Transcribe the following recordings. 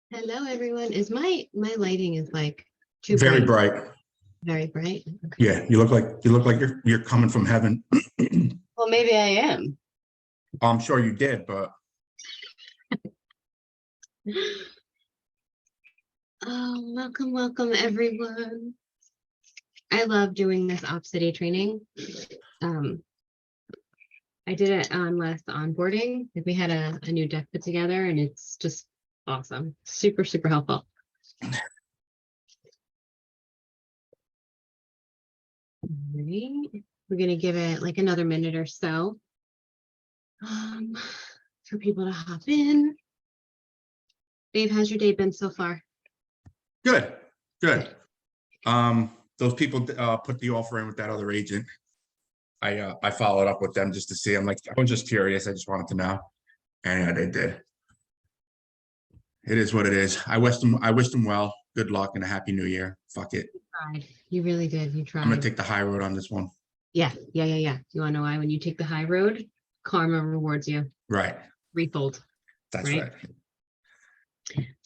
Hello, everyone. Is my lighting is like too Very bright? bright. Very bright. Okay. Yeah, you look like you're coming from heaven. Well, maybe I am. I'm sure you did, but Oh, welcome, everyone. I love doing this Opcity training. I did it on last onboarding. Like we had a new deck put together, and it's just awesome. Super, super helpful. Alright. We're gonna give it like another minute or so for people to hop in. Dave, how's your day been so far? good. Those people put the offer in with that other agent. I followed up with them just to see. I was just curious. I just wanted to know, and they did. It is what it is. I wished them well. Good luck and a happy new year. Fuck it. You tried. You really did. You I'm gonna tried. take the high road on this one. Yeah. You want to know why? When you take the high road, karma rewards you Right. threefold. That's right.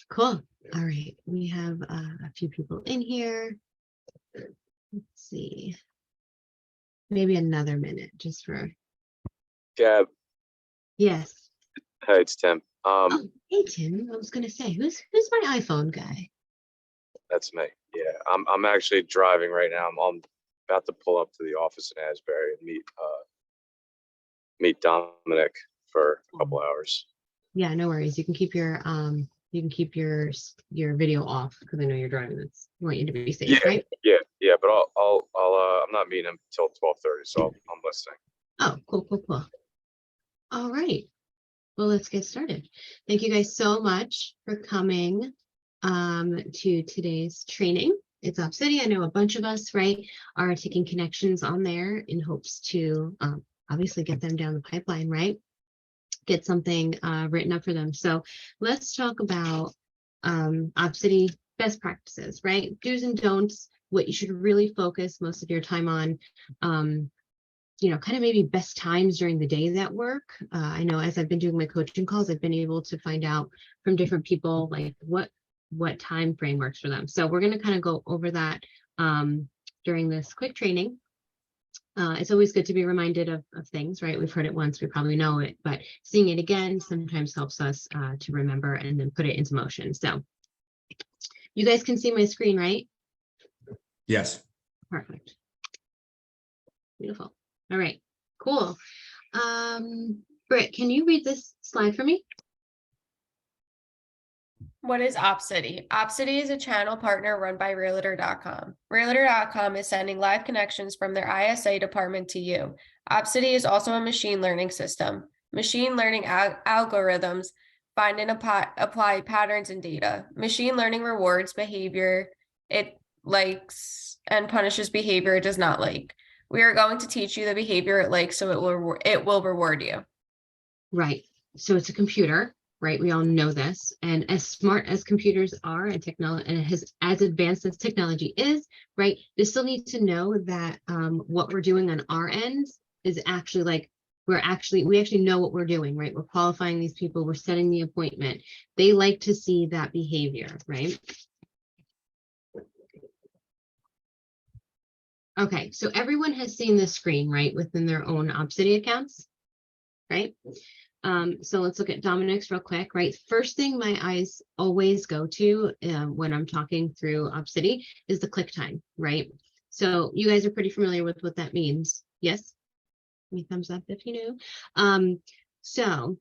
Cool. All right. We have a few people in here. Let's see. Maybe another minute just for. Gab, Yes. hey, it's Tim. Oh, hey Tim. I was gonna say, who's my iPhone guy? That's me. Yeah, I'm actually driving right now. I'm about to pull up to the office in Asbury and meet Dominic for a couple hours. Yeah, no worries. You can keep your video off because I know you're driving. I want you to be safe, right? Yeah, but I'm not meeting him till 12:30, so I'm listening. Oh, cool. All right. Well, let's get started. Thank you guys so much for coming to today's training. It's Opcity. I know a bunch of us, right, are taking connections on there in hopes to obviously get them down the pipeline, right? Get something written up for them. So let's talk about Opcity best practices, right? Do's and don'ts, what you should really focus most of your time on. Kind of maybe best times during the day that work. I know as I've been doing my coaching calls, I've been able to find out from different people like what time frame works for them. So we're going to kind of go over that during this quick training. It's always good to be reminded of things, right? We've heard it once, we probably know it, but seeing it again sometimes helps us to remember and then put it into motion. So you guys can see my screen, right? Yes. Perfect. Beautiful. All right, cool. Britt, can you read this slide for me? What is Opcity? Opcity is a channel partner run by Realtor.com. Realtor.com is sending live connections from their ISA department to you. Opcity is also a machine learning system. Machine learning algorithms find and apply patterns in data. Machine learning rewards behavior it likes and punishes behavior it does not like. We are going to teach you the behavior it likes, so it will reward you. Right. So it's a computer, right? We all know this. And as smart as computers are and technology, and as advanced as technology is, right? They still need to know that what we're doing on our end is actually like we actually know what we're doing, right? We're qualifying these people, we're setting the appointment. They like to see that behavior, right? Okay, so everyone has seen this screen, right, within their own Opcity accounts, right? So let's look at Dominic's real quick, right? First thing my eyes always go to when I'm talking through Opcity is the click time, right? So you guys are pretty familiar with what that means. Yes? Give me thumbs up if you know. So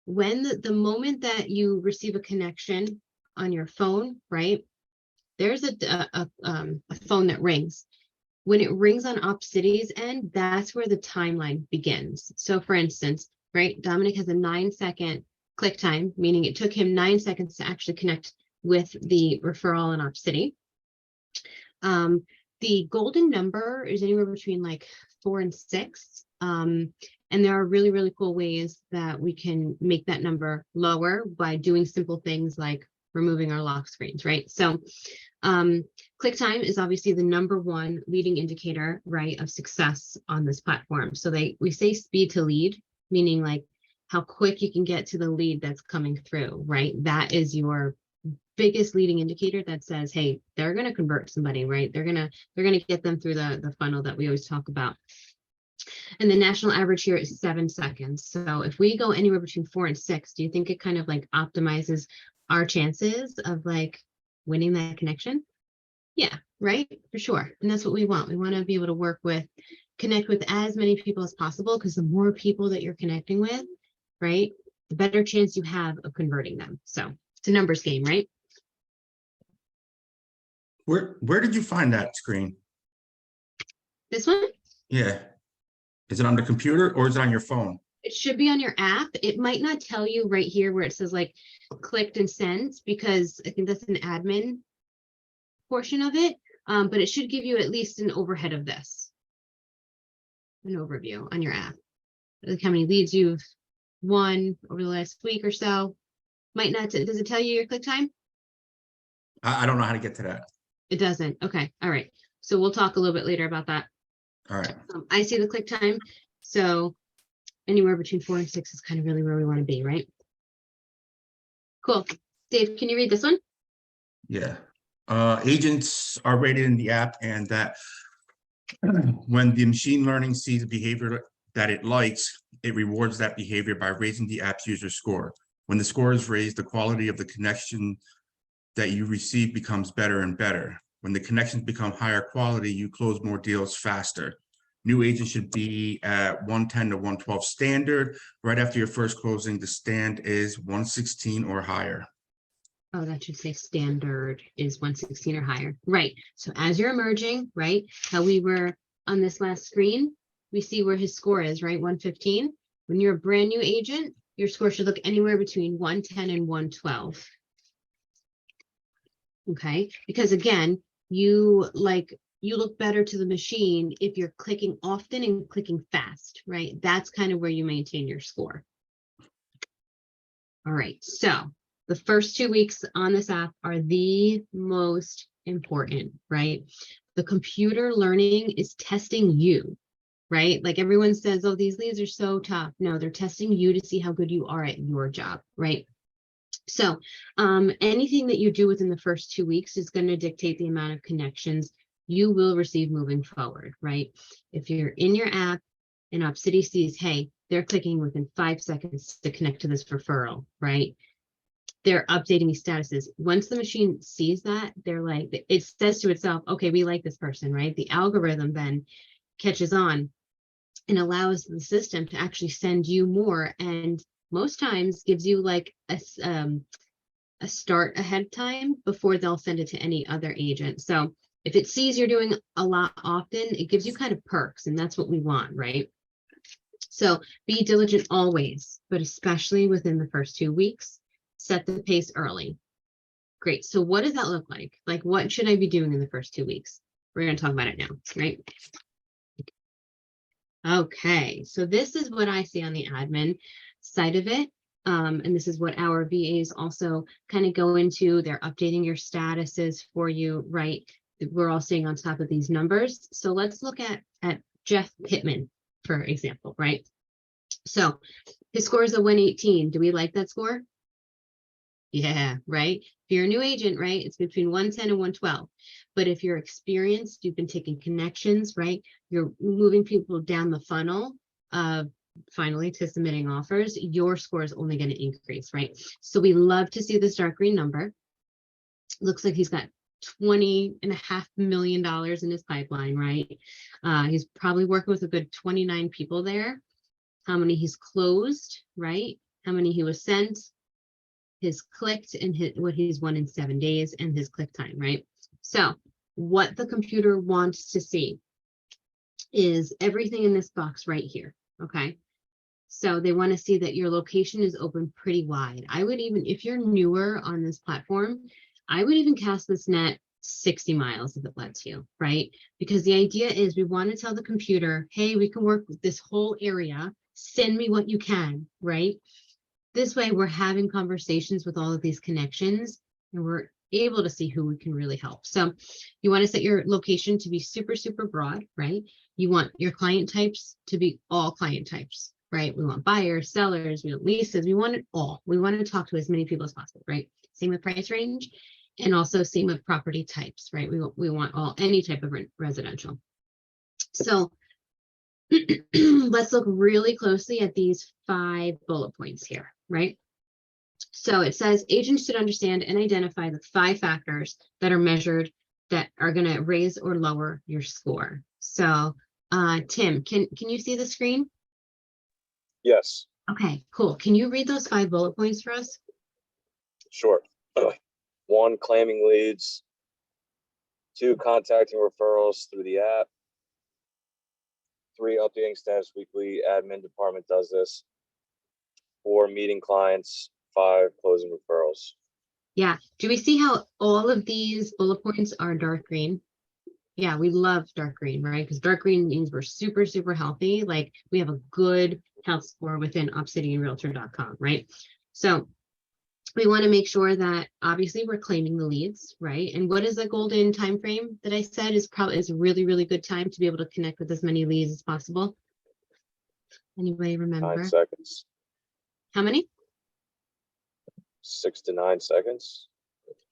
when the moment that you receive a connection on your phone, right? There's a phone that rings. When it rings on Opcity's end, that's where the timeline begins. So for instance, right, Dominic has a 9-second click time, meaning it took him 9 seconds to actually connect with the referral in Opcity. The golden number is anywhere between like 4 and 6. And there are really, really cool ways that we can make that number lower by doing simple things like removing our lock screens, right? So click time is obviously the #1 leading indicator, right, of success on this platform. So we say speed to lead, meaning like how quick you can get to the lead that's coming through, right? That is your biggest leading indicator that says, hey, they're going to convert somebody, right? They're going to get them through the funnel that we always talk about. And the national average here is 7 seconds. So if we go anywhere between 4 and 6, do you think it kind of like optimizes our chances of like winning that connection? Yeah, right, for sure. And that's what we want. We want to be able to connect with as many people as possible, because the more people that you're connecting with, right, the better chance you have of converting them. So it's a numbers game, right? Where did you find that screen? This one, Yeah. Is it on the computer or is it on your phone? it should be on your app. It might not tell you right here where it says like clicked and sent, because I think that's an admin portion of it. But it should give you at least an overhead of this. An overview on your app. Like how many leads you've won over the last week or so. Might not, does it tell you your click time? I don't know how to get to that. It doesn't. Okay. All right. So we'll talk a little bit later about that. All right. I see the click time. So anywhere between 4 and 6 is kind of really where we want to be, right? Cool. Dave, can you read this one? Yeah. Agents are rated in the app, and that when the machine learning sees a behavior that it likes, it rewards that behavior by raising the app's user score. When the score is raised, the quality of the connection that you receive becomes better and better. When the connections become higher quality, you close more deals faster. New agents should be at 110 to 112 standard. Right after your first closing, the stand is 116 or higher. Oh, that should say standard is 116 or higher. Right. So as you're emerging, right, how we were on this last screen, we see where his score is, right? 115. When you're a brand new agent, your score should look anywhere between 110 and 112. Okay, because again, you look better to the machine if you're clicking often and clicking fast, right? That's kind of where you maintain your score. All right, so the first 2 weeks on this app are the most important, right? The computer learning is testing you, right? Like everyone says, oh, these leads are so tough. No, they're testing you to see how good you are at your job, right? So anything that you do within the first 2 weeks is going to dictate the amount of connections you will receive moving forward, right? If you're in your app and Opcity sees, hey, they're clicking within 5 seconds to connect to this referral, right? They're updating these statuses. Once the machine sees that, they're like, it says to itself, okay, we like this person, right? The algorithm then catches on and allows the system to actually send you more, and most times gives you like a start ahead time before they'll send it to any other agent. So if it sees you're doing a lot often, it gives you kind of perks, and that's what we want, right? So be diligent always, but especially within the first 2 weeks, set the pace early. Great. So what does that look like? Like, what should I be doing in the first 2 weeks? We're going to talk about it now, right? Okay, so this is what I see on the admin side of it. And this is what our VAs also kind of go into. They're updating your statuses for you, right? We're all staying on top of these numbers. So let's look at Jeff Pittman, for example, right? So his score is a 118. Do we like that score? Yeah, right. If you're a new agent, right, it's between 110 and 112. But if you're experienced, you've been taking connections, right? You're moving people down the funnel finally to submitting offers, your score is only going to increase, right? So we love to see this dark green number. Looks like he's got $20.5 million in his pipeline, right? He's probably working with a good 29 people there. How many he's closed, right? How many he was sent, his clicked, and what he's won in 7 days, and his click time, right? So what the computer wants to see is everything in this box right here, okay? So they want to see that your location is open pretty wide. I would even, if you're newer on this platform, I would even cast this net 60 miles if it lets you, right? Because the idea is we want to tell the computer, hey, we can work with this whole area. Send me what you can, right? This way we're having conversations with all of these connections, and we're able to see who we can really help. So you want to set your location to be super, super broad, right? You want your client types to be all client types, right? We want buyers, sellers, we want leases, we want it all. We want to talk to as many people as possible, right? Same with price range, and also same with property types, right? We want any type of residential. So let's look really closely at these 5 bullet points here, right? So it says agents should understand and identify the 5 factors that are measured that are going to raise or lower your score. So Tim, can you see the screen? Yes, Okay, cool. Can you read those 5 bullet points for us? sure. 1, claiming leads. 2, contacting referrals through the app. 3, updating status weekly. Admin department does this. 4, meeting clients. 5, closing referrals. Yeah. Do we see how all of these bullet points are dark green? Yeah, we love dark green, right? Because dark green means we're super, super healthy. Like we have a good health score within OpCityandRealtor.com, right? So we want to make sure that obviously we're claiming the leads, right? And what is the golden time frame that I said is a really, really good time to be able to connect with as many leads as possible? Anybody 9 remember? seconds. How many? 6 to 9 seconds.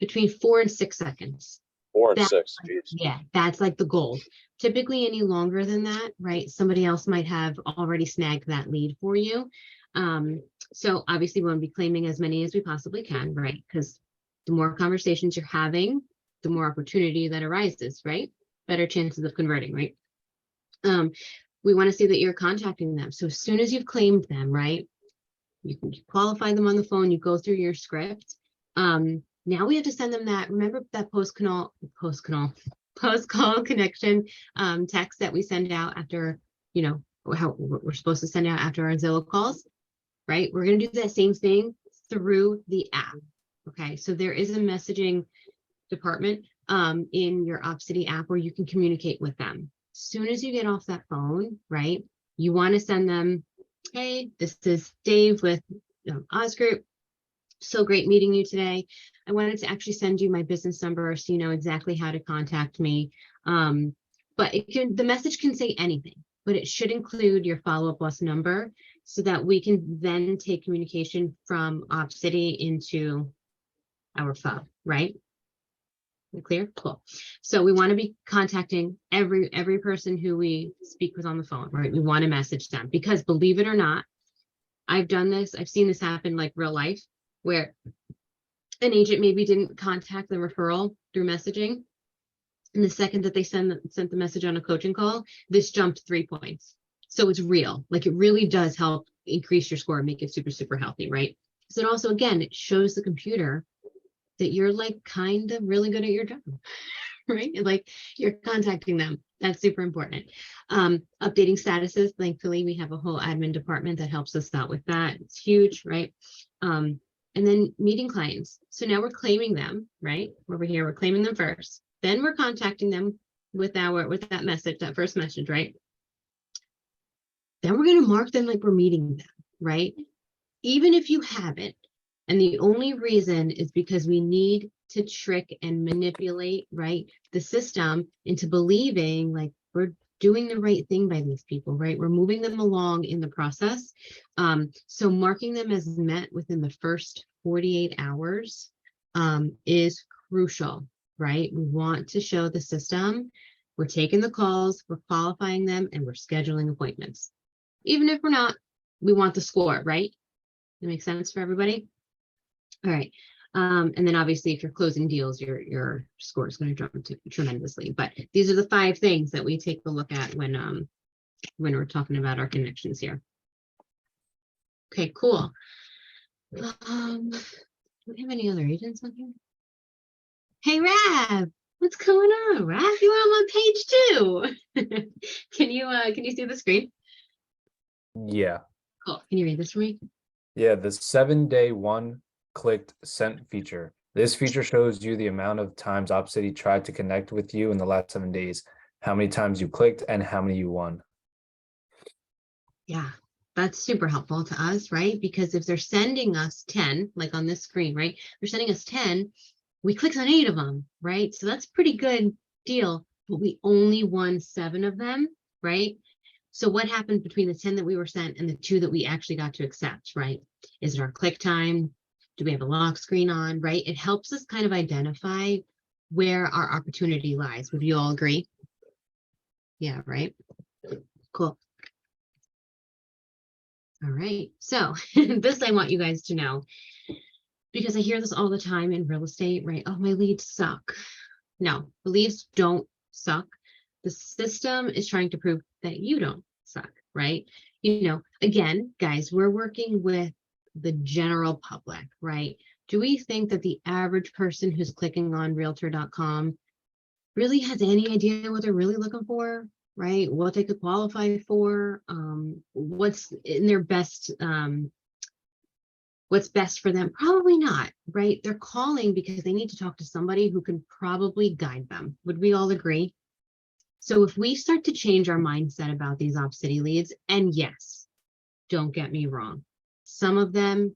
Between 4 and 6 seconds. 4 and That- 6. Geez. Yeah, that's like the goal. Typically any longer than that, right? Somebody else might have already snagged that lead for you. So obviously we want to be claiming as many as we possibly can, right? Because the more conversations you're having, the more opportunity that arises, right? Better chances of converting, right? We want to see that you're contacting them. So as soon as you've claimed them, right? You can qualify them on the phone, you go through your script. Now we have to send them that, remember that post-call connection text that we send out after, you know, how we're supposed to send out after our Zillow calls, right? We're going to do that same thing through the app. Okay, so there is a messaging department in your OpCity app where you can communicate with them. As soon as you get off that phone, right, you want to send them, hey, this is Dave with Oz Group. So great meeting you today. I wanted to actually send you my business number so you know exactly how to contact me. But the message can say anything, but it should include your follow-up plus number so that we can then take communication from OpCity into our phone, right? Clear? Cool. So we want to be contacting every person who we speak with on the phone, right? We want to message them because believe it or not, I've done this. I've seen this happen like real life where an agent maybe didn't contact the referral through messaging. And the second that they sent the message on a coaching call, this jumped 3 points. So it's real. Like it really does help increase your score and make it super, super healthy, right? So it also, again, it shows the computer that you're like kind of really good at your job, right? Like you're contacting them. That's super important. Updating statuses. Thankfully, we have a whole admin department that helps us out with that. It's huge, right? And then meeting clients. So now we're claiming them, right? Over here, we're claiming them first. Then we're contacting them with that message, that first message, right? Then we're going to mark them like we're meeting them, right? Even if you haven't. And the only reason is because we need to trick and manipulate, right, the system into believing like we're doing the right thing by these people, right? We're moving them along in the process. So marking them as met within the first 48 hours is crucial, right? We want to show the system we're taking the calls, we're qualifying them, and we're scheduling appointments. Even if we're not, we want the score, right? That makes sense for everybody? All right. And then obviously if you're closing deals, your score is going to jump tremendously. But these are the 5 things that we take a look at when we're talking about our connections here. Okay, cool. Do we have any other agents on here? Hey Rav, what's going on? Rav, you are on page 2. Can you see the screen? Yeah. Cool. Can you read this for me? Yeah, the 7-day one-clicked sent feature. This feature shows you the amount of times OpCity tried to connect with you in the last 7 days, how many times you clicked, and how many you won. Yeah, that's super helpful to us, right? Because if they're sending us 10, like on this screen, right? They're sending us 10, we clicked on 8 of them, right? So that's a pretty good deal, but we only won 7 of them, right? So what happened between the 10 that we were sent and the 2 that we actually got to accept, right? Is it our click time? Do we have a lock screen on, right? It helps us kind of identify where our opportunity lies. Would you all agree? Yeah, right? Cool. All right, so this I want you guys to know, because I hear this all the time in real estate, right? Oh, my leads suck. No, the leads don't suck. The system is trying to prove that you don't suck, right? You know, again, guys, we're working with the general public, right? Do we think that the average person who's clicking on realtor.com really has any idea what they're really looking for, right? What they could qualify for, what's in their best, what's best for them? Probably not, right? They're calling because they need to talk to somebody who can probably guide them. Would we all agree? So if we start to change our mindset about these Opcity leads, and yes, don't get me wrong, some of them,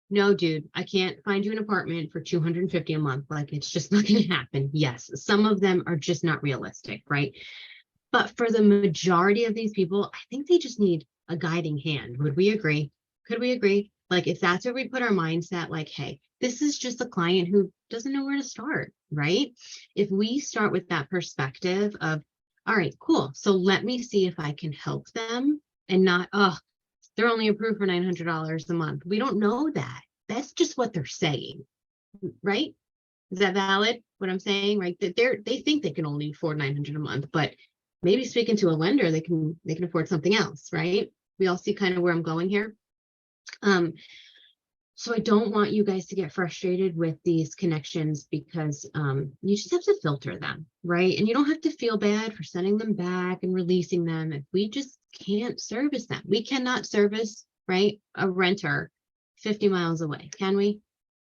no, dude, I can't find you an apartment for $250 a month. Like, it's just not going to happen. Yes, some of them are just not realistic, right? But for the majority of these people, I think they just need a guiding hand. Would we agree? Could we agree? Like, if that's where we put our mindset, like, hey, this is just a client who doesn't know where to start, right? If we start with that perspective of, all right, cool. So let me see if I can help them, and not, oh, they're only approved for $900 a month. We don't know that. That's just what they're saying, right? Is that valid? What I'm saying, right? That they think they can only afford $900 a month, but maybe speaking to a lender, they can afford something else, right? We all see kind of where I'm going here. So I don't want you guys to get frustrated with these connections, because you just have to filter them, right? And you don't have to feel bad for sending them back and releasing them if we just can't service them. We cannot service, right, a renter 50 miles away, can we?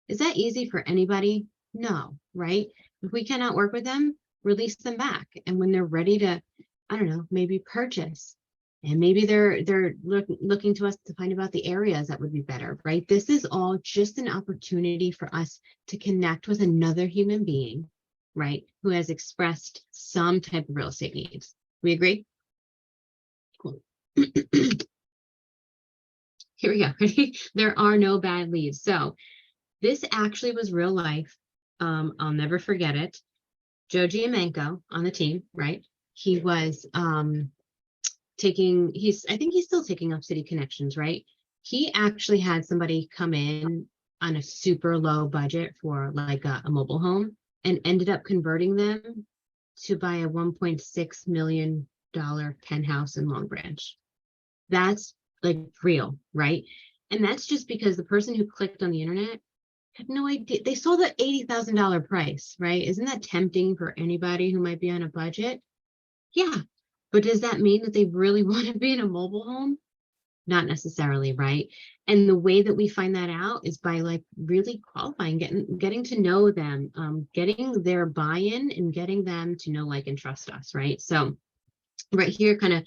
Is that easy for anybody? No, right? If we cannot work with them, release them back. And when they're ready to, I don't know, maybe purchase, and maybe they're looking to us to find about the areas that would be better, right? This is all just an opportunity for us to connect with another human being, right, who has expressed some type of real estate needs. We agree? Cool. Here we go. There are no bad leads. So this actually was real life. I'll never forget it. Joe Giamenko on the team, right? He was I think he's still taking Opcity connections, right? He actually had somebody come in on a super low budget for like a mobile home, and ended up converting them to buy a $1.6 million penthouse in Long Branch. That's like real, right? And that's just because the person who clicked on the internet had no idea. They saw the $80,000 price, right? Isn't that tempting for anybody who might be on a budget? Yeah. But does that mean that they really want to be in a mobile home? Not necessarily, right? And the way that we find that out is by like really qualifying, getting to know them, getting their buy-in, and getting them to know, like, and trust us, right? So right here kind of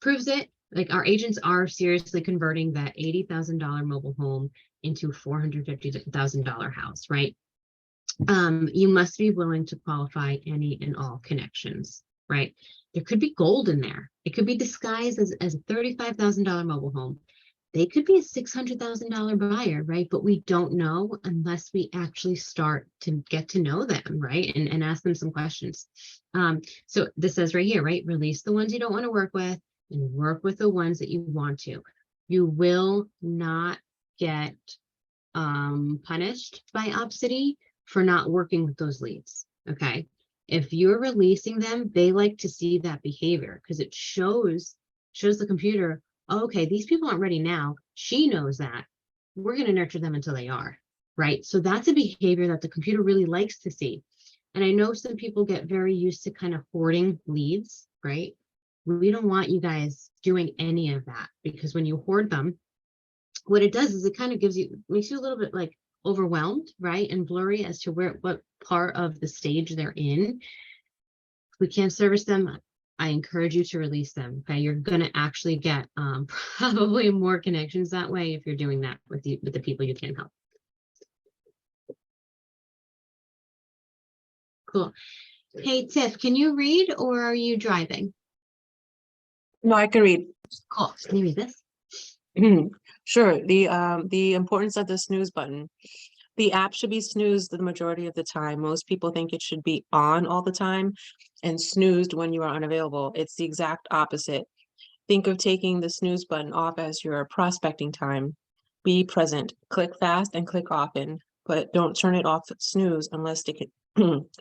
proves it. Like, our agents are seriously converting that $80,000 mobile home into $450,000 house, right? You must be willing to qualify any and all connections, right? There could be gold in there. It could be disguised as a $35,000 mobile home. They could be a $600,000 buyer, right? But we don't know unless we actually start to get to know them, right? And ask them some questions. So this says right here, right? Release the ones you don't want to work with and work with the ones that you want to. You will not get punished by Opcity for not working with those leads, okay? If you're releasing them, they like to see that behavior, because it shows the computer, oh, okay, these people aren't ready now. She knows that. We're going to nurture them until they are, right? So that's a behavior that the computer really likes to see. And I know some people get very used to kind of hoarding leads, right? We don't want you guys doing any of that, because when you hoard them, what it does is it kind of makes you a little bit like overwhelmed, right? And blurry as to what part of the stage they're in. If we can't service them, I encourage you to release them. Okay, you're gonna actually get probably more connections that way if you're doing that with the people you can help. Cool. Hey Tiff, can you read, or are you driving? No, I can read. Cool. Can you read this? Sure. The importance of the snooze button. The app should be snoozed the majority of the time. Most people think it should be on all the time and snoozed when you are unavailable. It's the exact opposite. Think of taking the snooze button off as your prospecting time. Be present, click fast and click often, but don't turn it off snooze unless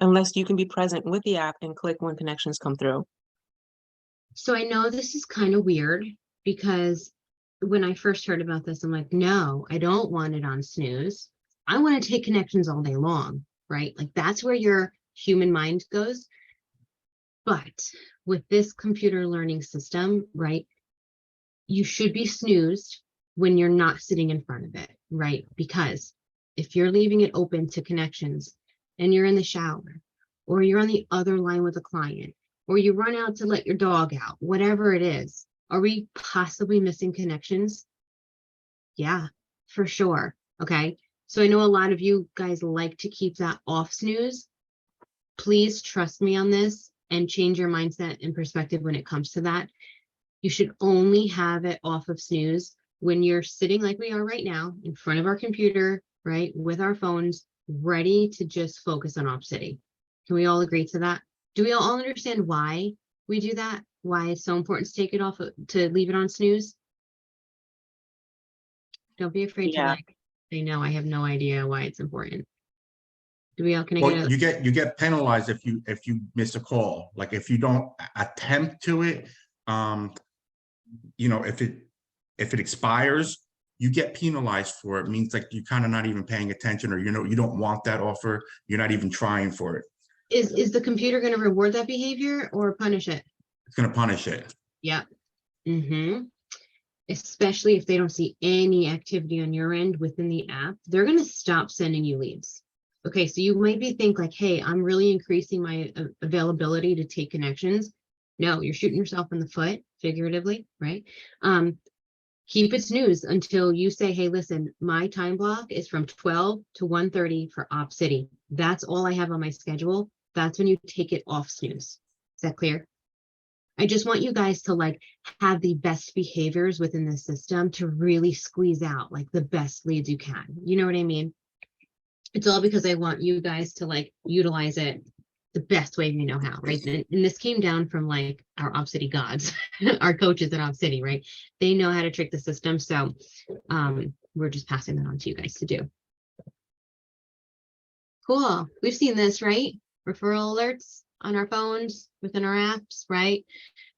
unless you can be present with the app and click when connections come through. So I know this is kind of weird because when I first heard about this, I'm like, no, I don't want it on snooze. I want to take connections all day long, right? Like that's where your human mind goes. But with this computer learning system, right, you should be snoozed when you're not sitting in front of it, right? Because if you're leaving it open to connections and you're in the shower or you're on the other line with a client or you run out to let your dog out, whatever it is, are we possibly missing connections? Yeah, for sure. Okay. So I know a lot of you guys like to keep that off snooze. Please trust me on this and change your mindset and perspective when it comes to that. You should only have it off of snooze when you're sitting like we are right now in front of our computer, right, with our phones, ready to just focus on Opcity. Can we all agree to that? Do we all understand why we do that? Why it's so important to take it off, to leave it on snooze? Don't be afraid to Yeah. like say, no, I have no idea why it's important. Do we all, can I get Well, a, you get penalized if you miss a call. Like if you don't attempt to it, you know, if it expires, you get penalized for it. It means like you're kind of not even paying attention, or you know, you don't want that offer. You're not even trying for it. is the computer going to reward that behavior or punish it? It's going to punish it. Yep. Especially if they don't see any activity on your end within the app, they're going to stop sending you leads. Okay, so you might be think like, hey, I'm really increasing my availability to take connections. No, you're shooting yourself in the foot, figuratively, right? Keep it snooze until you say, hey, listen, my time block is from 12 to 1:30 for Opcity. That's all I have on my schedule. That's when you take it off snooze. Is that clear? I just want you guys to like have the best behaviors within the system to really squeeze out like the best leads you can. You know what I mean? It's all because I want you guys to like utilize it the best way you know how, right? And this came down from like our Opcity gods, our coaches at Opcity, right? They know how to trick the system. So we're just passing that on to you guys to do. Cool. We've seen this, right? Referral alerts on our phones, within our apps, right?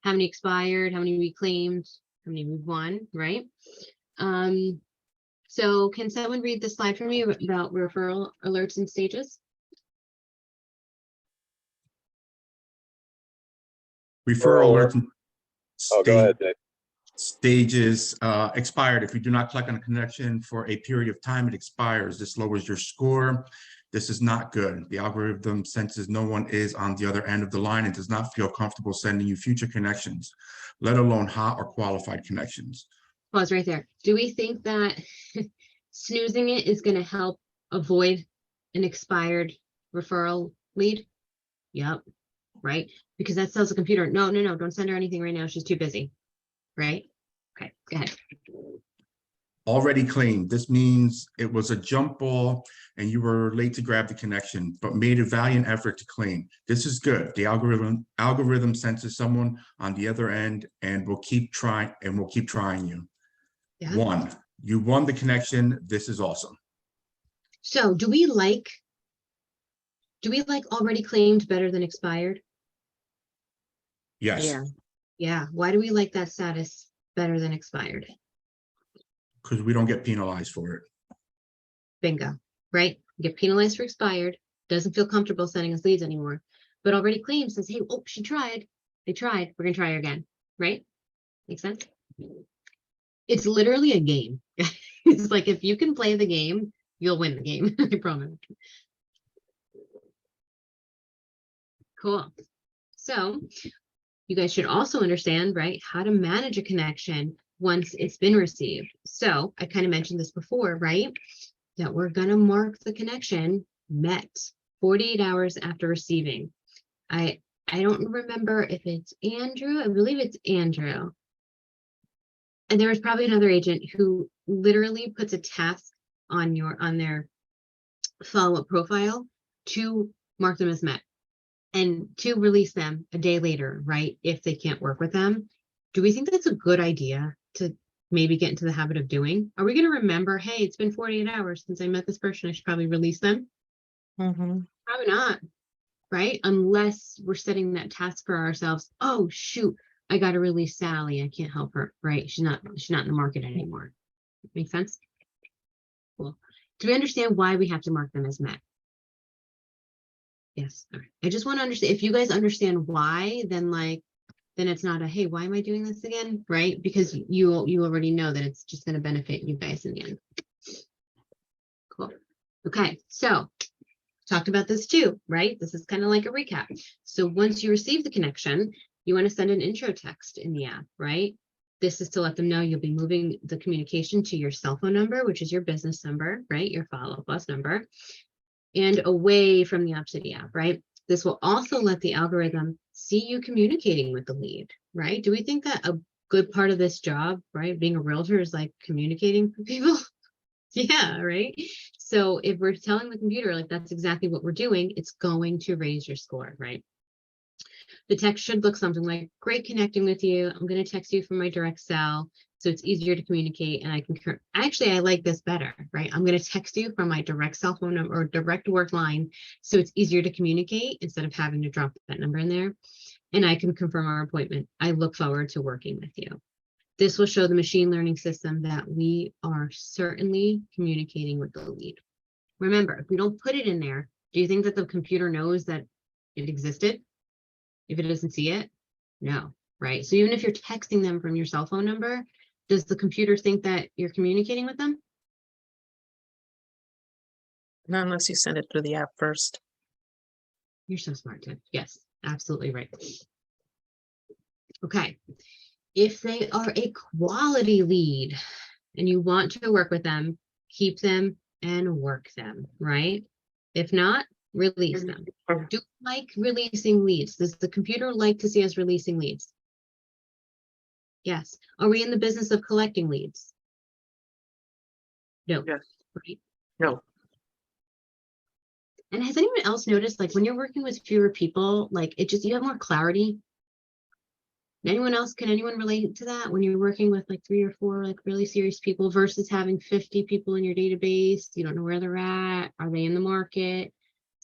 How many expired, how many reclaimed, how many we've won, right? So can someone read the slide for me about referral alerts and stages? Referral alerts and Oh, go ahead, Dave. stages expired. If you do not click on a connection for a period of time, it expires. This lowers your score. This is not good. The algorithm senses no one is on the other end of the line and does not feel comfortable sending you future connections, let alone hot or qualified connections. Pause right there. Do we think that snoozing it is going to help avoid an expired referral lead? Yep. Right. Because that tells the computer, no, don't send her anything right now. She's too busy. Right. Okay. Go ahead. Already claimed. This means it was a jump ball and you were late to grab the connection, but made a valiant effort to claim. This is good. The algorithm senses someone on the other end and will keep trying you. Yeah. You won the connection. This is awesome. So do we like already claimed better than expired? Yes. Yeah. Yeah. Why do we like that status better than expired? Because we don't get penalized for it. Bingo. Right? You get penalized for expired, doesn't feel comfortable sending us leads anymore, but already claimed says, hey, oh, she tried. They tried. We're going to try her again. Right? Make sense? It's literally a game. It's like if you can play the game, you'll win the game. I promise. Cool. So you guys should also understand, right, how to manage a connection once it's been received. So I kind of mentioned this before, right, that we're going to mark the connection met 48 hours after receiving. I don't remember if it's Andrew. I believe it's Andrew. And there was probably another agent who literally puts a task on their follow-up profile to mark them as met and to release them a day later, right? If they can't work with them. Do we think that's a good idea to maybe get into the habit of doing? Are we going to remember, hey, it's been 48 hours since I met this person, I should probably release them? Mhm. Probably not, right? Unless we're setting that task for ourselves. Oh, shoot, I got to release Sally. I can't help her, right? She's not in the market anymore. Make sense? Cool. Do we understand why we have to mark them as met? Yes. All right. I just want to understand, if you guys understand why, then it's not a, hey, why am I doing this again? Right? Because you already know that it's just going to benefit you guys in the end. Cool. Okay. So talked about this too, right? This is kind of like a recap. So once you receive the connection, you want to send an intro text in the app, right? This is to let them know you'll be moving the communication to your cell phone number, which is your business number, right? Your Follow Up Us number, and away from the Opcity app, right? This will also let the algorithm see you communicating with the lead, right? Do we think that a good part of this job, right, being a realtor, is like communicating with people? Yeah, right. So if we're telling the computer like that's exactly what we're doing, it's going to raise your score, right? The text should look something like, great connecting with you. I'm going to text you from my direct cell, so it's easier to communicate, and I can actually, I like this better, right? I'm going to text you from my direct cell phone number or direct work line, so it's easier to communicate instead of having to drop that number in there. And I can confirm our appointment. I look forward to working with you. This will show the machine learning system that we are certainly communicating with the lead. Remember, if we don't put it in there, do you think that the computer knows that it existed? If it doesn't see it? No, right? So even if you're texting them from your cell phone number, does the computer think that you're communicating with them? Not unless you send it through the app first. You're so smart, Tim. Yes, absolutely right. Okay. If they are a quality lead and you want to work with them, keep them and work them, right? If not, release them. Do you like releasing leads? Does the computer like to see us releasing leads? Yes. Are we in the business of collecting leads? No. Yes. Right? No. And has anyone else noticed, like when you're working with fewer people, like it just, you have more clarity? Anyone else, can anyone relate to that when you're working with like 3 or 4 like really serious people versus having 50 people in your database? You don't know where they're at. Are they in the market?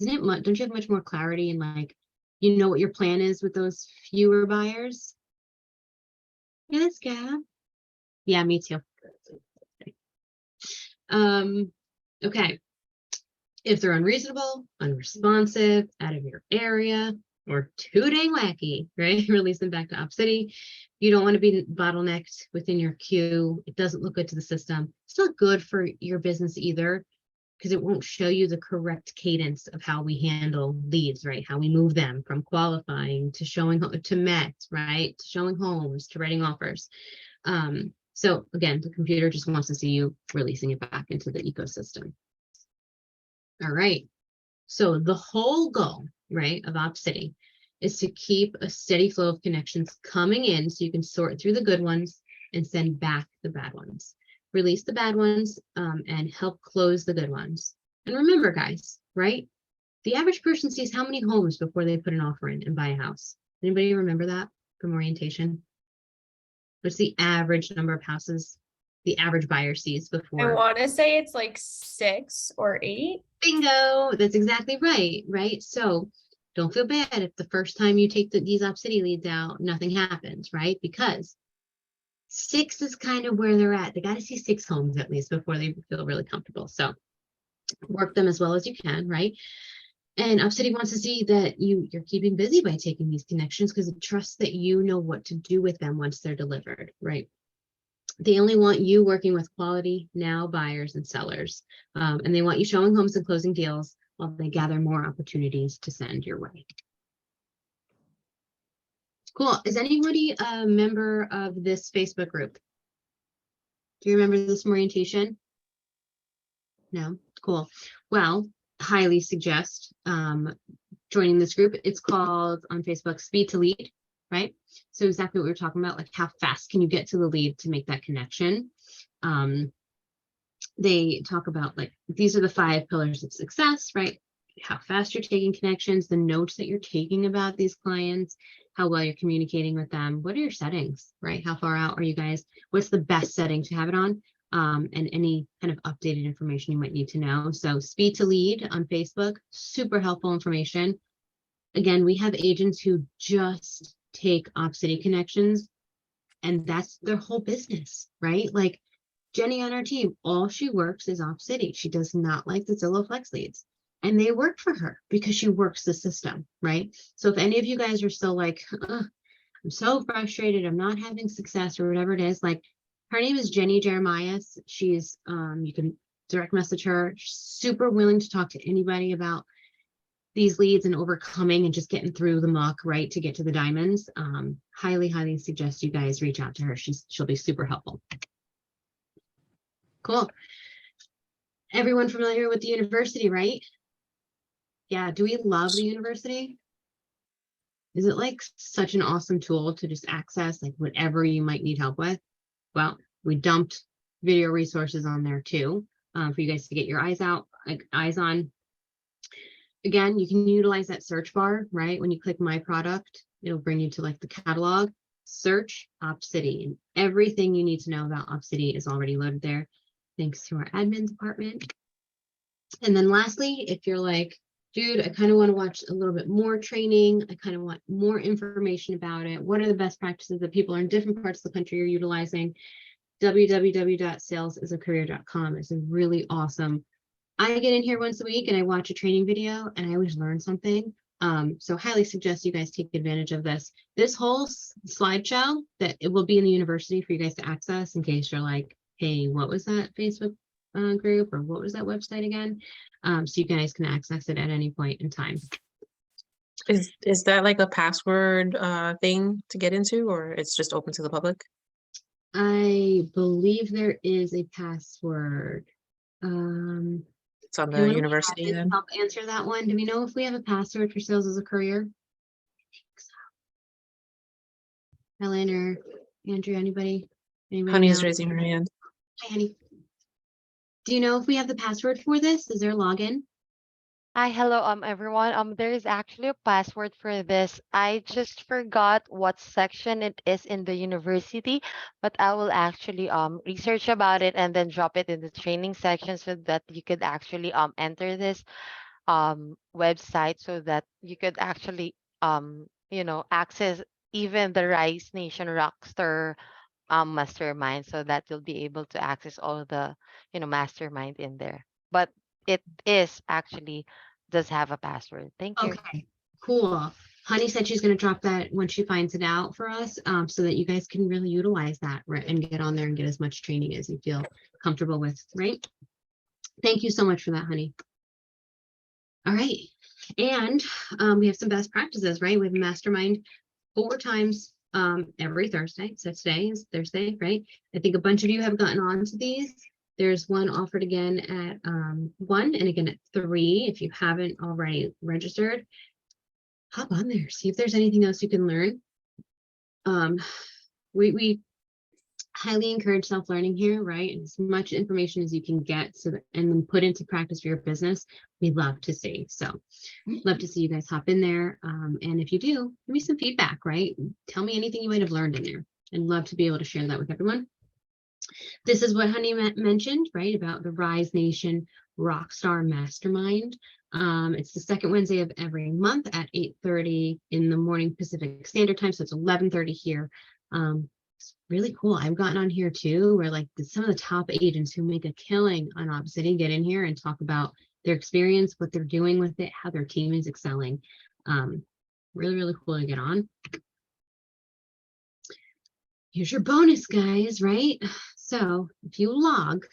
Isn't it much, don't you have much more clarity and like, you know what your plan is with those fewer buyers? Yes, Gab. Yeah, me too. Okay. If they're unreasonable, unresponsive, out of your area, or too dang wacky, right? Release them back to Opcity. You don't want to be bottlenecked within your queue. It doesn't look good to the system. It's not good for your business either, because it won't show you the correct cadence of how we handle leads, right? How we move them from qualifying to showing to met, right? To showing homes, to writing offers. So again, the computer just wants to see you releasing it back into the ecosystem. All right. So the whole goal, right, of Opcity is to keep a steady flow of connections coming in so you can sort through the good ones and send back the bad ones. Release the bad ones and help close the good ones. And remember, guys, right? The average person sees how many homes before they put an offer in and buy a house. Anybody remember that from orientation? What's the average number of houses the average buyer sees I before? want to say it's like 6 or 8. Bingo, that's exactly right, right? So don't feel bad if the first time you take these Opcity leads out, nothing happens, right? Because 6 is kind of where they're at. They got to see 6 homes at least before they feel really comfortable. So work them as well as you can, right? And Opcity wants to see that you're keeping busy by taking these connections because it trusts that you know what to do with them once they're delivered, right? They only want you working with quality now buyers and sellers. And they want you showing homes and closing deals while they gather more opportunities to send your way. Cool. Is anybody a member of this Facebook group? Do you remember this from orientation? No? Cool. Well, highly suggest joining this group. It's called on Facebook Speed to Lead, right? So exactly what we were talking about, like how fast can you get to the lead to make that connection? They talk about like, these are the 5 pillars of success, right? How fast you're taking connections, the notes that you're taking about these clients, how well you're communicating with them. What are your settings, right? How far out are you guys? What's the best setting to have it on? And any kind of updated information you might need to know. So speed to lead on Facebook, super helpful information. Again, we have agents who just take Opcity connections and that's their whole business, right? Like Jenny on our team, all she works is Opcity. She does not like the Zillow Flex leads. And they work for her because she works the system, right? So if any of you guys are still like, I'm so frustrated, I'm not having success or whatever it is, like her name is Jenny Jeremias. She's, you can direct message her. She's super willing to talk to anybody about these leads and overcoming and just getting through the muck, right, to get to the diamonds. Highly suggest you guys reach out to her. She'll be super helpful. Cool. Everyone familiar with the university, right? Yeah, do we love the university? Is it like such an awesome tool to just access like whatever you might need help with? Well, we dumped video resources on there too, for you guys to get your eyes on. Again, you can utilize that search bar, right? When you click my product, it'll bring you to like the catalog, search Opcity, and everything you need to know about Opcity is already loaded there, thanks to our admin department. And then lastly, if you're like, dude, I kind of want to watch a little bit more training, I kind of want more information about it, what are the best practices that people in different parts of the country are utilizing? www.salesacareer.com is a really awesome. I get in here once a week and I watch a training video and I always learn something. So highly suggest you guys take advantage of this. This whole slideshow that it will be in the university for you guys to access in case you're like, hey, what was that Facebook group or what was that website again? So you guys can access it at any point in time. Is that like a password thing to get into, or it's just open to the public? I believe there is a password. It's on Can the one of university the admins then. help answer that one? Do we know if we have a password for Sales as a Career? I think so. Helen or Andrew, anybody? Honey is know? raising her hand. Hi, honey. Do you know if we have the password for this? Is there a login? Hi, hello, everyone. There is actually a password for this. I just forgot what section it is in the university, but I will actually research about it and then drop it in the training section so that you could actually enter this website so that you could actually access even the Rise Nation Rockstar mastermind, so that you'll be able to access all the mastermind in there. But it is actually does have a password. Thank you. Okay, cool. Honey said she's going to drop that when she finds it out for us, so that you guys can really utilize that, right, and get on there and get as much training as you feel comfortable with, right? Thank you so much for that, honey. All right, and we have some best practices, right? We have a mastermind 4 times every Thursday. So today is Thursday, right? I think a bunch of you have gotten on to these. There's one offered again at 1 and again at 3. If you haven't already registered, hop on there, see if there's anything else you can learn. We highly encourage self-learning here, right? As much information as you can get so that, and then put into practice for your business, we love to see. So love to see you guys hop in there. And if you do, give me some feedback, right? Tell me anything you might have learned in there. I'd love to be able to share that with everyone. This is what Honey mentioned, right, about the Rise Nation Rockstar Mastermind. It's the second Wednesday of every month at 8:30 in the morning Pacific Standard Time, so it's 11:30 here. It's really cool. I've gotten on here too, where like some of the top agents who make a killing on Opcity get in here and talk about their experience, what they're doing with it, how their team is excelling. Really cool to get on. Here's your bonus, guys, right? So if you log,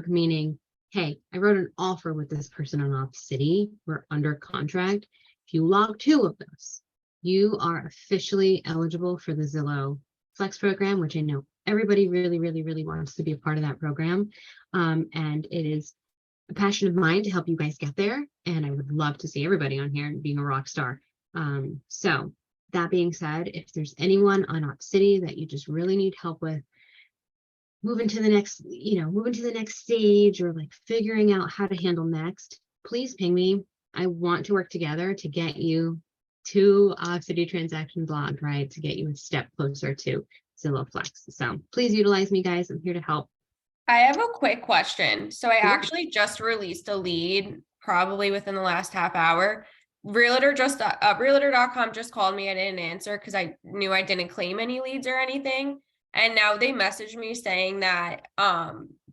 meaning, hey, I wrote an offer with this person on Opcity, we're under contract. If you log 2 of those, you are officially eligible for the Zillow Flex program, which I know everybody really wants to be a part of that program. And it is a passion of mine to help you guys get there. And I would love to see everybody on here and being a rock star. So that being said, if there's anyone on Op City that you just really need help with moving to the next, moving to the next stage or like figuring out how to handle next, please ping me. I want to work together to get you to Op City Transaction Blog, right? To get you a step closer to Zillow Flex. So please utilize me, guys. I'm here to help. I have a quick question. So I Sure. actually just released a lead probably within the last half hour. Realtor.com just called me. I didn't answer because I knew I didn't claim any leads or anything. And now they messaged me saying that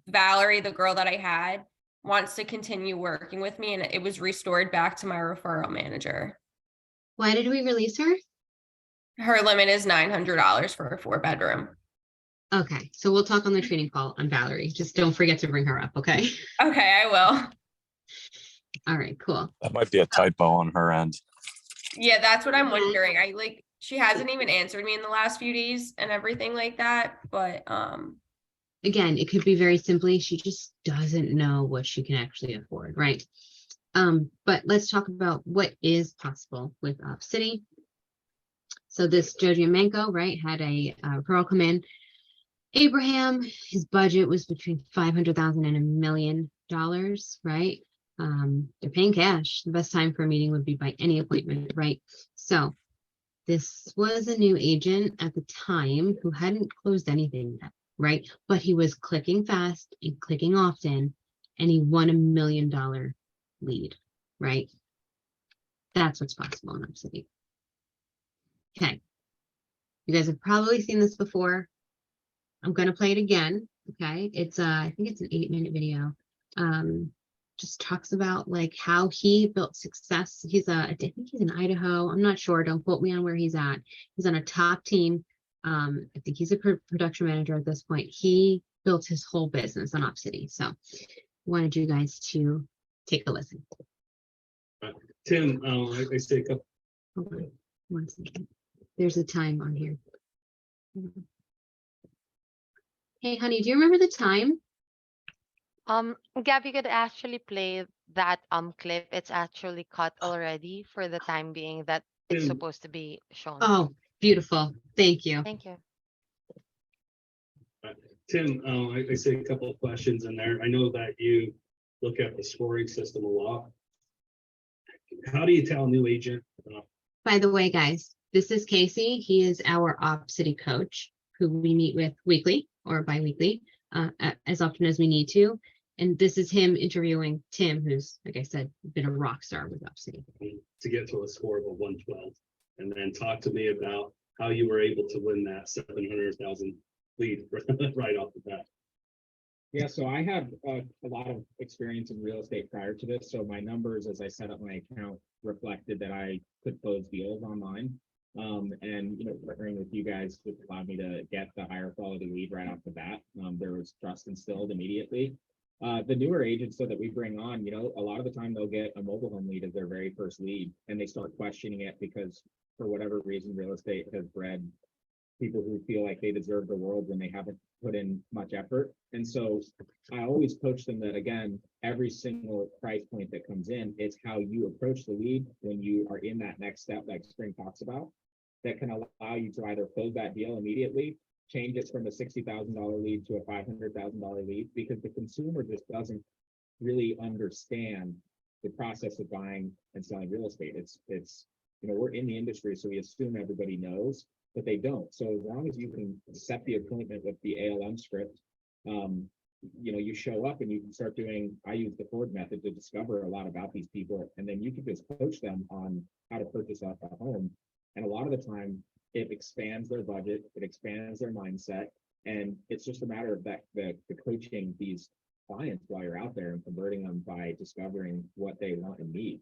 Valerie, the girl that I had, wants to continue working with me, and it was restored back to my referral manager. Why did we release her? Her limit is $900 for a 4-bedroom. Okay, so we'll talk on the training call on Valerie. Just don't forget to bring her up, okay? Okay, I will. All right, cool. That might be a typo on her end. Yeah, that's what I'm Yeah. wondering. She hasn't even answered me in the last few days and everything like that. But Again, it could be very simply, she just doesn't know what she can actually afford, right? But let's talk about what is possible with Op City. So this Joji Manko, right, had a referral come in. Abraham, his budget was between $500,000 and $1 million, right? They're paying cash. The best time for a meeting would be by any appointment, right? So this was a new agent at the time who hadn't closed anything yet, right? But he was clicking fast and clicking often, and he won $1 million lead, right? That's what's possible in Op City. Okay. You guys have probably seen this before. I'm going to play it again. Okay. It's I think it's an 8-minute video. Just talks about like how he built success. I think he's in Idaho. I'm not sure. Don't quote me on where he's at. He's on a top team. I think he's a production manager at this point. He built his whole business on Op City. So wanted you guys to take a listen. Tim, I say a couple. Hold on 1 second. There's a time on here. Hey, honey, do you remember the time? Gab, you could actually play that clip. It's actually cut already for the time being that it's Tim. supposed to be shown. Oh, beautiful. Thank you. Thank you. Tim, I say a couple of questions in there. I know that you look at the scoring system a lot. How do you tell a new agent? By the way, guys, this is Casey. He is our Op City coach who we meet with weekly or bi-weekly, as often as we need to. And this is him interviewing Tim, who's, like I said, been a rock star with Op City. To get to a score of a 112, and then talk to me about how you were able to win that 700,000 lead right off the bat. Yeah, so I have a lot of experience in real estate prior to this. So my numbers, as I set up my account, reflected that I could close deals online. And partnering with you guys just allowed me to get the higher quality lead right off the bat. There was trust instilled immediately. The newer agents so that we bring on, a lot of the time they'll get a mobile home lead as their very first lead, and they start questioning it because for whatever reason, real estate has bred people who feel like they deserve the world when they haven't put in much effort. And so I always coach them that, again, every single price point that comes in is how you approach the lead when you are in that next step, like Spring talks about, that can allow you to either close that deal immediately, change it from a $60,000 lead to a $500,000 lead, because the consumer just doesn't really understand the process of buying and selling real estate. It's we're in the industry, so we assume everybody knows, but they don't. So as long as you can set the appointment with the ALM script, you show up and you can start doing, I use the Ford method to discover a lot about these people, and then you can just coach them on how to purchase a home. And a lot of the time it expands their budget, it expands their mindset, and it's just a matter of the coaching these clients while you're out there and converting them by discovering what they want and need.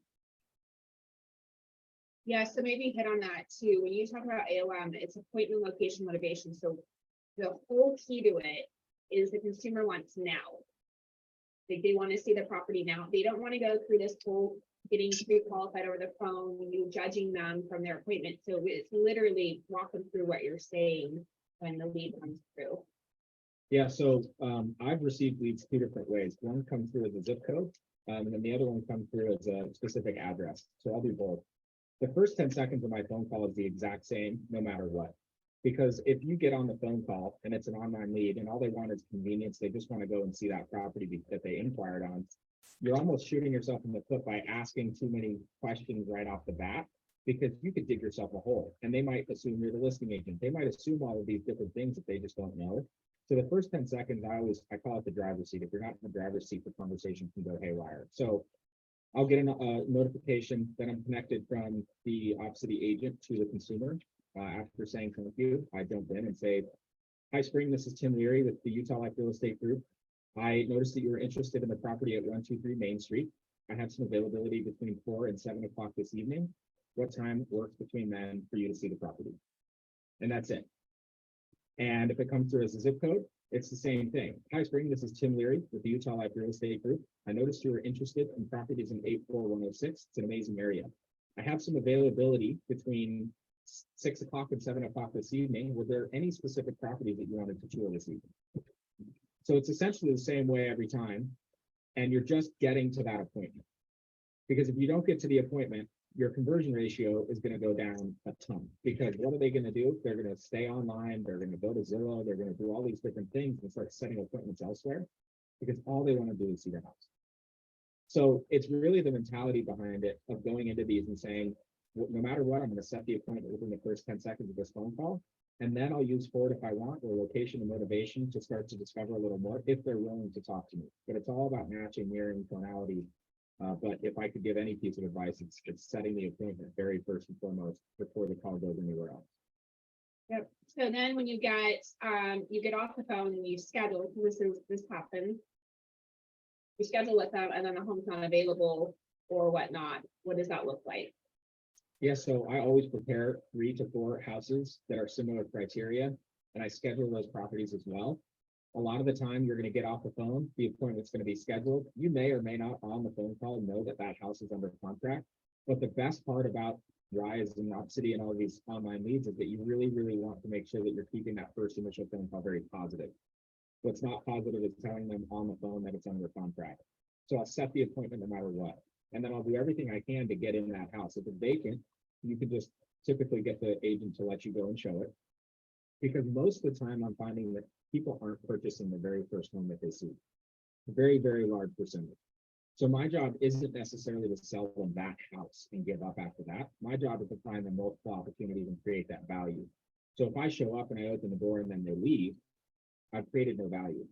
Yeah, so maybe hit on that too. When you talk about AOM, it's appointment, location, motivation. So the whole key to it is the consumer wants now. Like they want to see the property now. They don't want to go through this whole getting pre-qualified over the phone, you judging them from their appointment. So it's literally walk them through what you're saying when the lead comes through. Yeah, so I've received leads 2 different ways. One comes through as a zip code, and then the other one comes through as a specific address. So I'll do both. The first 10 seconds of my phone call is the exact same, no matter what. Because if you get on the phone call and it's an online lead and all they want is convenience, they just want to go and see that property that they inquired on, you're almost shooting yourself in the foot by asking too many questions right off the bat, because you could dig yourself a hole and they might assume you're the listing agent. They might assume all of these different things that they just don't know. So the first 10 seconds, I call it the driver's seat. If you're not in the driver's seat, the conversation can go haywire. So I'll get a notification that I'm connected from the Opcity agent to the consumer. After saying thank you, I jump in and say, "Hi, Spring, this is Tim Leary with the Utah Life Real Estate Group. I noticed that you were interested in the property at 123 Main Street. I have some availability between 4 and 7 o'clock this evening. What time works between then for you to see the property?" And that's it. And if it comes through as a zip code, it's the same thing. "Hi, Spring, this is Tim Leary with the Utah Life Real Estate Group. I noticed you were interested in properties in 84106. It's an amazing area. I have some availability between 6 o'clock and 7 o'clock this evening. Were there any specific properties that you wanted to tour this evening?" So it's essentially the same way every time, and you're just getting to that appointment. Because if you don't get to the appointment, your conversion ratio is going to go down a ton. Because what are they going to do? They're going to stay online, they're going to go to Zillow, they're going to do all these different things and start setting appointments elsewhere, because all they want to do is see the house. So it's really the mentality behind it of going into these and saying, no matter what, I'm going to set the appointment within the first 10 seconds of this phone call. And then I'll use Ford if I want, or location and motivation to start to discover a little more if they're willing to talk to me. But it's all about matching, mirroring, tonality. But if I could give any piece of advice, it's setting the appointment very first and foremost before the call goes anywhere else. Yep. So then when you get off the phone and you schedule, this happens. You schedule with them and then the home's not available or whatnot. What does that look like? Yeah, so I always prepare 3 to 4 houses that are similar criteria, and I schedule those properties as well. A lot of the time, you're going to get off the phone, the appointment's going to be scheduled. You may or may not on the phone call know that that house is under contract. But the best part about Rise and Opcity and all of these online leads is that you really, really want to make sure that you're keeping that first initial phone call very positive. What's not positive is telling them on the phone that it's under contract. So I'll set the appointment no matter what. And then I'll do everything I can to get in that house. If it's vacant, you can just typically get the agent to let you go and show it. Because most of the time I'm finding that people aren't purchasing the very first home that they see. A very, very large percentage. So my job isn't necessarily to sell them that house and give up after that. My job is to find them multiple opportunities and create that value. So if I show up and I open the door and then they leave, I've created no value.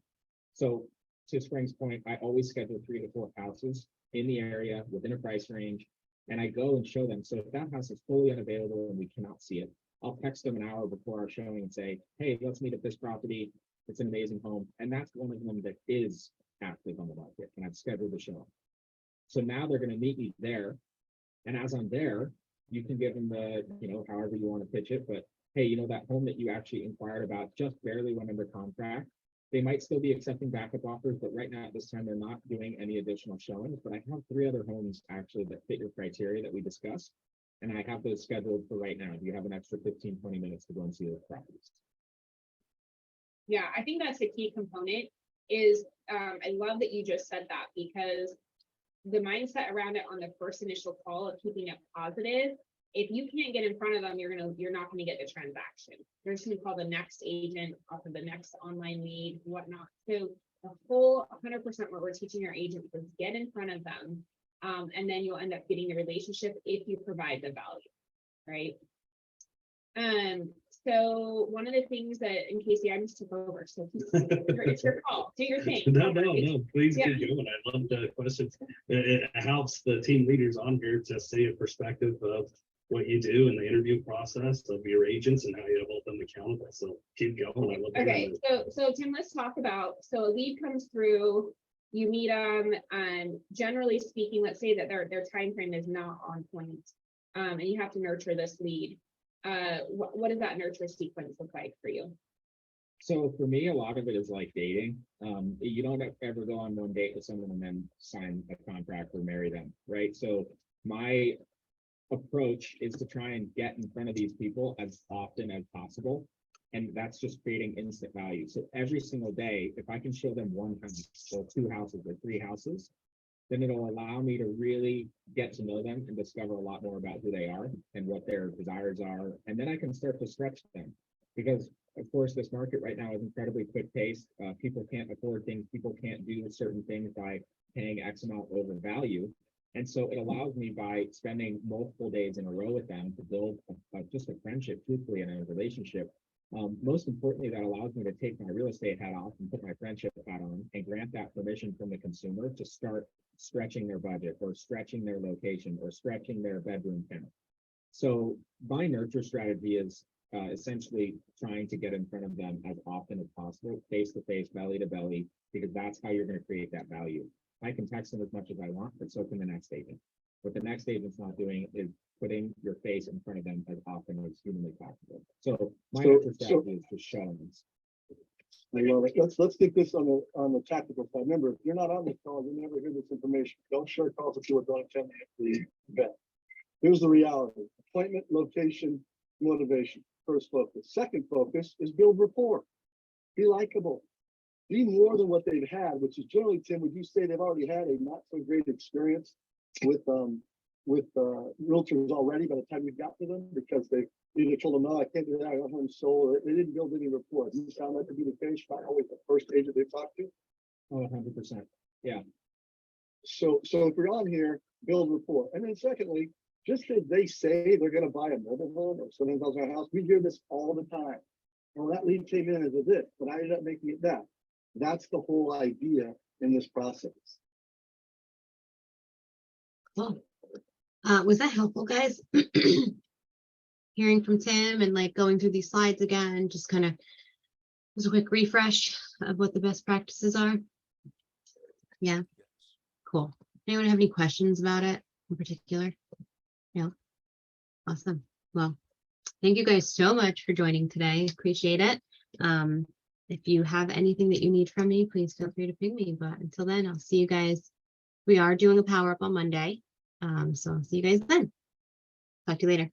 So to Spring's point, I always schedule 3 to 4 houses in the area within a price range, and I go and show them. So if that house is fully unavailable and we cannot see it, I'll text them an hour before our showing and say, "Hey, let's meet at this property. It's an amazing home." And that's one of them that is active on the market, and I've scheduled the show. So now they're going to meet me there. And as I'm there, you can give them the, however you want to pitch it, but hey, that home that you actually inquired about just barely went under contract. They might still be accepting backup offers, but right now at this time, they're not doing any additional showings. But I have 3 other homes actually that fit your criteria that we discussed. And I have those scheduled for right now. Do you have an extra 15, 20 minutes to go and see those properties? Yeah, I think that's a key component is, I love that you just said that, because the mindset around it on the first initial call of keeping it positive, if you can't get in front of them, you're not going to get the transaction. You're just going to call the next agent off of the next online lead, whatnot. So the whole 100% what we're teaching our agents is get in front of them, and then you'll end up getting the relationship if you provide the value, right? So one of the things that, in Casey, I just took over, so it's your call, do your thing. No, please Yeah. get going. I love the questions. It helps the team leaders on here to see a perspective of what you do in the interview process of your agents and how you hold them accountable. So keep going. I love Okay, hearing that. so Tim, let's talk about, so a lead comes through, you meet them, and generally speaking, let's say that their time frame is not on point, and you have to nurture this lead. What does that nurture sequence look like for you? So for me, a lot of it is like dating. You don't ever go on one date with someone and then sign a contract or marry them, right? So my approach is to try and get in front of these people as often as possible. And that's just creating instant value. So every single day, if I can show them one house or 2 houses or 3 houses, then it'll allow me to really get to know them and discover a lot more about who they are and what their desires are. And then I can start to stretch them. Because of course, this market right now is incredibly quick paced. People can't afford things. People can't do certain things by paying X amount over value. And so it allows me, by spending multiple days in a row with them, to build just a friendship, truthfully, and a relationship. Most importantly, that allows me to take my real estate hat off and put my friendship hat on and grant that permission from the consumer to start stretching their budget, or stretching their location, or stretching their bedroom count. So my nurture strategy is essentially trying to get in front of them as often as possible, face to face, belly to belly, because that's how you're going to create that value. I can text them as much as I want, but so can the next agent. What the next agent's not doing is putting your face in front of them as often as humanly possible. So my nurture strategy is to show them. Let's take this on the tactical side. Remember, if you're not on the call, you never hear this information. Don't share calls if you are going to attend the event. Here's the reality: appointment, location, motivation. First focus. Second focus is build rapport. Be likable. Be more than what they've had, which is generally, Tim, would you say they've already had a not so great experience with realtors already by the time you got to them, because they either told them, no, I can't do that, I got home sold, or they didn't build any rapport. You found that to be the case by always the first agent they talked to? Oh, 100%. Yeah. So if you're on here, build rapport. And then secondly, just because they say they're going to buy a mobile home or something else in our house, we hear this all the time. Well, that lead came in as a this, but I ended up making it that. That's the whole idea in this process. Cool. Was that helpful, guys? Hearing from Tim and like going through these slides again, just kind of was a quick refresh of what the best practices are. Yeah, cool. Anyone have any questions about it in particular? No. Awesome. Well, thank you guys so much for joining today. Appreciate it. If you have anything that you need from me, please feel free to ping me. But until then, I'll see you guys. We are doing a power up on Monday. So I'll see you guys then. Talk to you later.